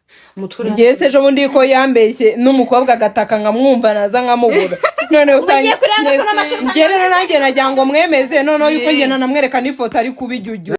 njye se ejo bundi ko yambeshye n'umukobwa agataka nkamwumva naza nkamubura none utangiye njye rero nanjye najya ngo mwemeze noneho yuko njye namwereka n'ifoto ari kubijyujyu